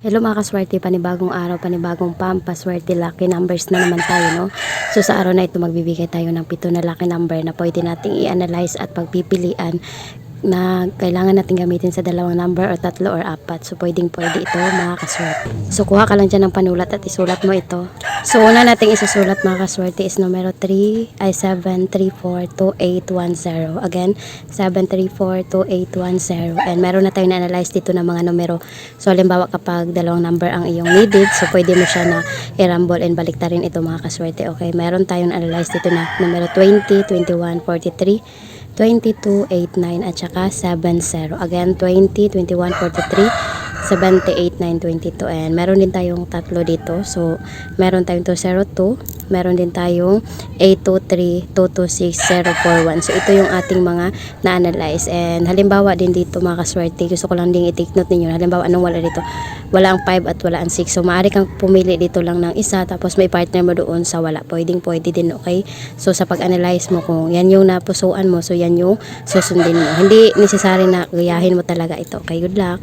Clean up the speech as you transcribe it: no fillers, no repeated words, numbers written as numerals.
Hello mga kaswerte, panibagong araw, panibagong pampaswerte lucky numbers na naman tayo, no? So sa araw na ito magbibigay tayo ng 7 na lucky number na pwede nating i-analyze at pagpipilian na kailangan natin gamitin sa 2 number or 3 or 4. So pwede ito mga kaswerte. So kuha ka lang dyan ng panulat at isulat mo ito. So una nating isusulat mga kaswerte is numero 7342810. Again, 7342810. And meron na tayong na-analyze dito ng mga numero. So halimbawa kapag 2 number ang iyong needed, so pwede mo siya na i-rumble and baliktarin ito mga kaswerte. Okay, meron tayong analyze dito na numero 20, 21, 43, 22, 89 at saka 70. Again, 20, 21, 43, 78, 9, 22. And meron din tayong tatlo dito. So, meron tayong 202. Meron din tayong 823, 226, 041. So, ito yung ating mga na-analyze. And halimbawa din dito mga kaswerte, gusto ko lang din i-take note ninyo. Halimbawa, anong wala dito? Wala ang 5 at wala ang 6. So, maaari kang pumili dito lang ng isa. Tapos, may partner mo doon sa wala. Pwede din, okay? So, sa pag-analyze mo, kung yan yung napusuan mo, so yan yung susundin mo. Hindi necessary na gayahin mo talaga ito. Okay, good luck.